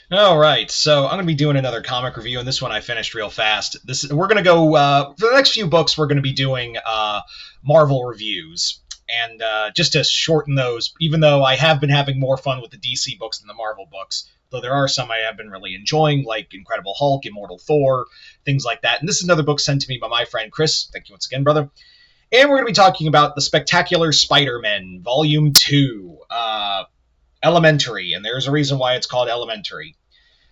All right, so I'm going to be doing another comic review, and this one I finished real fast. We're going to go for the next few books. We're going to be doing Marvel reviews, and just to shorten those, even though I have been having more fun with the DC books than the Marvel books, though there are some I have been really enjoying, like Incredible Hulk, Immortal Thor, things like that. And this is another book sent to me by my friend Chris. Thank you once again, brother. And we're going to be talking about the Spectacular Spider-Man, Volume Two. Elementary, and there's a reason why it's called Elementary.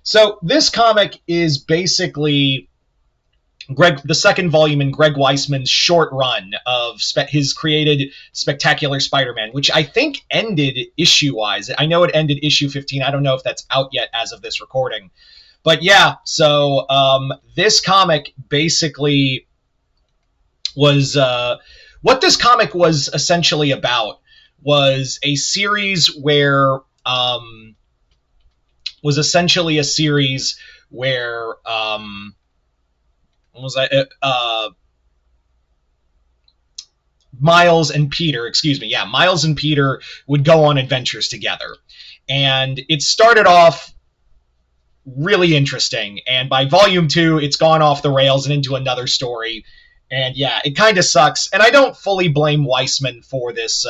So this comic is basically the second volume in Greg Weisman's short run of his created Spectacular Spider-Man, which I think ended issue-wise. I know it ended issue 15. I don't know if that's out yet as of this recording. But yeah, so this comic basically was what this comic was essentially about was a series where was essentially a series where what was I Miles and Peter, Miles and Peter would go on adventures together. And it started off really interesting, and by volume 2 it's gone off the rails and into another story. And yeah, it kind of sucks, and I don't fully blame Weisman for this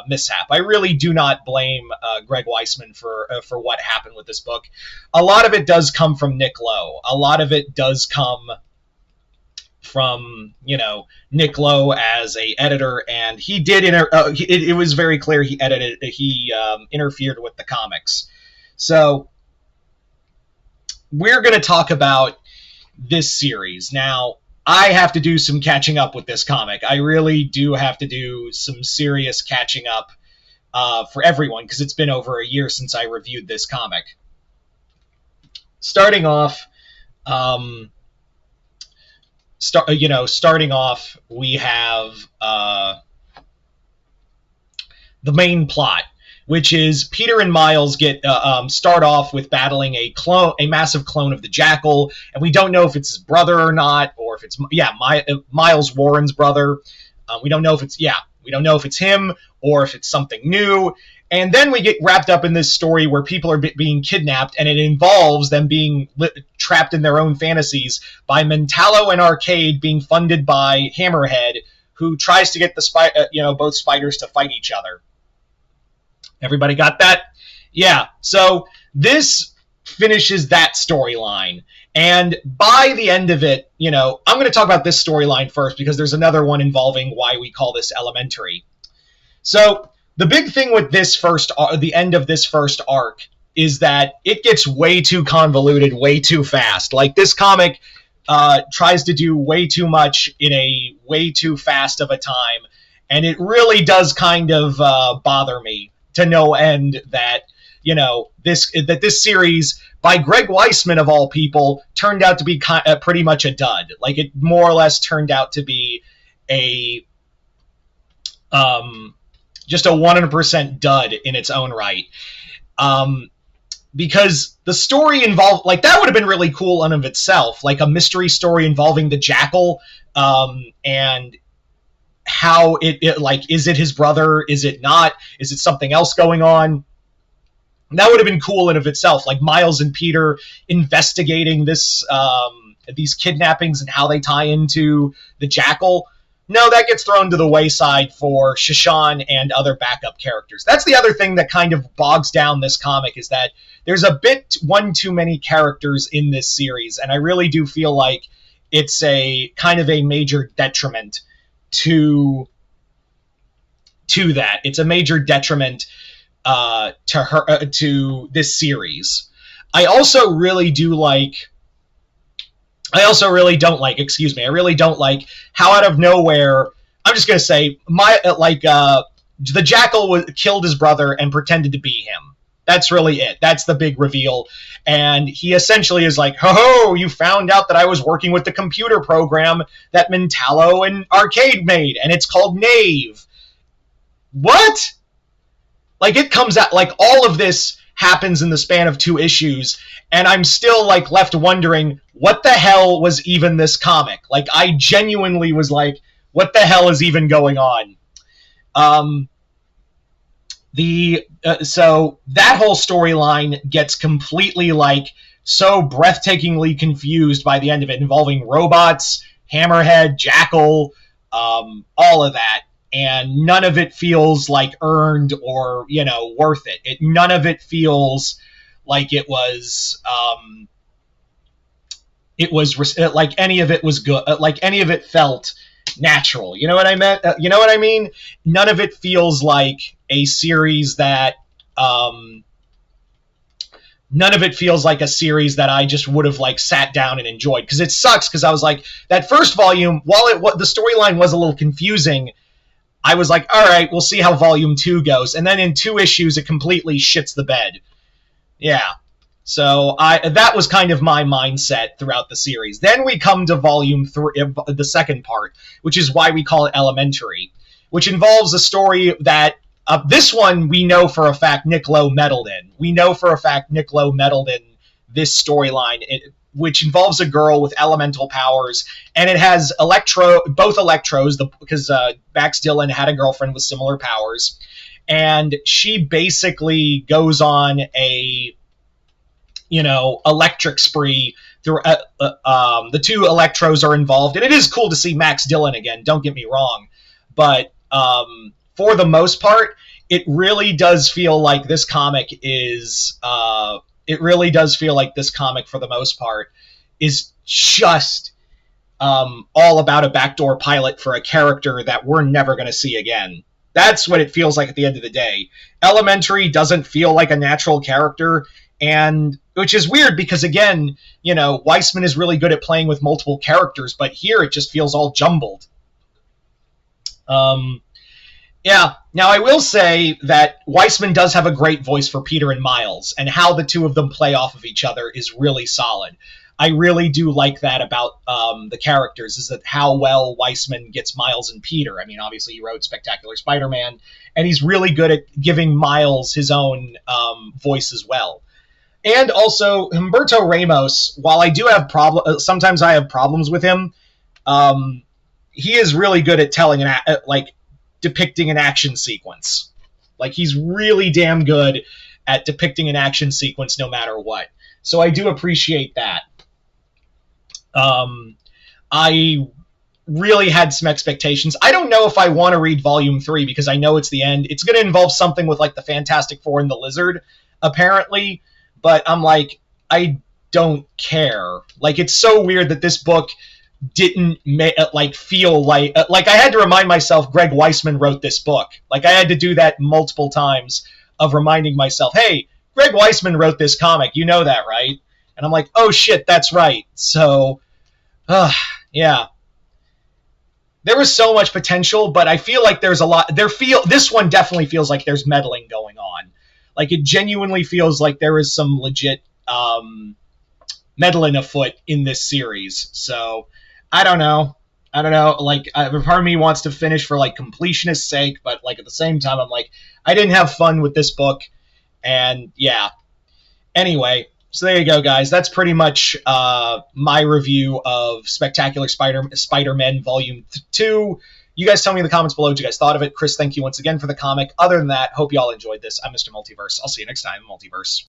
mishap. I really do not blame Greg Weisman for what happened with this book. A lot of it does come from Nick Lowe. A lot of it does come from Nick Lowe as a editor, and he did it was very clear he interfered with the comics. So we're going to talk about this series now. I have to do some catching up with this comic. I really do have to do some serious catching up for everyone, because it's been over a year since I reviewed this comic. Starting off, we have the main plot, which is Peter and Miles start off with battling a massive clone of the Jackal, and we don't know if it's his brother or not, or if it's Miles Warren's brother. We don't know if it's him or if it's something new. And then we get wrapped up in this story where people are being kidnapped, and it involves them being trapped in their own fantasies by Mentallo and Arcade being funded by Hammerhead, who tries to get both spiders to fight each other. Everybody got that? Yeah. So this finishes that storyline. And by the end of it, I'm going to talk about this storyline first, because there's another one involving why we call this Elementary. So the big thing with the end of this first arc is that it gets way too convoluted, way too fast. Like, this comic tries to do way too much in a way too fast of a time. And it really does kind of bother me to no end that this series by Greg Weisman of all people turned out to be pretty much a dud. Like, it more or less turned out to be just a 100% dud in its own right. Because the story involved, like, that would have been really cool in of itself, like a mystery story involving the Jackal, and how it like, is it his brother? Is it not? Is it something else going on? That would have been cool in of itself, like Miles and Peter investigating these kidnappings and how they tie into the Jackal. No, that gets thrown to the wayside for Shashan and other backup characters. That's the other thing that kind of bogs down this comic, is that there's a bit one too many characters in this series, and I really do feel like it's a kind of a major detriment to that. It's a major detriment to this series. I really don't like how out of nowhere, I'm just going to say, the Jackal killed his brother and pretended to be him. That's really it. That's the big reveal. And he essentially is like, ho, you found out that I was working with the computer program that Mentallo and Arcade made, and it's called Knave. What? Like, it comes out, like, all of this happens in the span of 2 issues, and I'm still, like, left wondering, what the hell was even this comic? Like, I genuinely was like, what the hell is even going on? so that whole storyline gets completely like so breathtakingly confused by the end of it, involving robots, Hammerhead, Jackal, all of that, and none of it feels like earned or worth it. None of it feels like it was like any of it was good, like any of it felt natural. You know what I meant? You know what I mean? None of it feels like a series that none of it feels like a series that I just would have like sat down and enjoyed, because it sucks, because I was like, that first volume, while the storyline was a little confusing, I was like, all right, we'll see how volume 2 goes, and then in 2 issues it completely shits the bed. Yeah. So that was kind of my mindset throughout the series. Then we come to volume 3, the second part, which is why we call it Elementary, which involves a story that this one we know for a fact Nick Lowe meddled in. We know for a fact Nick Lowe meddled in this storyline, which involves a girl with elemental powers, and it has both Electros, because Max Dillon had a girlfriend with similar powers, and she basically goes on a electric spree through the 2 Electros are involved, and it is cool to see Max Dillon again, don't get me wrong, but for the most part, it really does feel like this comic is for the most part is just all about a backdoor pilot for a character that we're never going to see again. That's what it feels like at the end of the day. Elementary doesn't feel like a natural character, and which is weird because, again, Weisman is really good at playing with multiple characters, but here it just feels all jumbled. Yeah. Now, I will say that Weisman does have a great voice for Peter and Miles, and how the 2 of them play off of each other is really solid. I really do like that about the characters, is that how well Weisman gets Miles and Peter. I mean, obviously he wrote Spectacular Spider-Man, and he's really good at giving Miles his own voice as well. And also, Humberto Ramos, while I do have sometimes I have problems with him, he is really good at telling depicting an action sequence. Like, he's really damn good at depicting an action sequence no matter what. So I do appreciate that. I really had some expectations. I don't know if I want to read Volume 3 because I know it's the end. It's going to involve something with, like, the Fantastic Four and the Lizard, apparently. But I'm like, I don't care. Like, it's so weird that this book didn't feel like I had to remind myself Greg Weisman wrote this book. Like, I had to do that multiple times of reminding myself, hey, Greg Weisman wrote this comic. You know that, right? And I'm like, oh shit, that's right. So, yeah. There was so much potential, but I feel like there's a lot. This one definitely feels like there's meddling going on. Like, it genuinely feels like there is some legit meddling afoot in this series. So, I don't know. Like, part of me wants to finish for, like, completionist's sake, but, like, at the same time, I'm like, I didn't have fun with this book, and, yeah. Anyway, so there you go, guys. That's pretty much my review of Spectacular Spider-Man Volume 2. You guys tell me in the comments below what you guys thought of it. Chris, thank you once again for the comic. Other than that, hope you all enjoyed this. I'm Mr. Multiverse. I'll see you next time, Multiverse.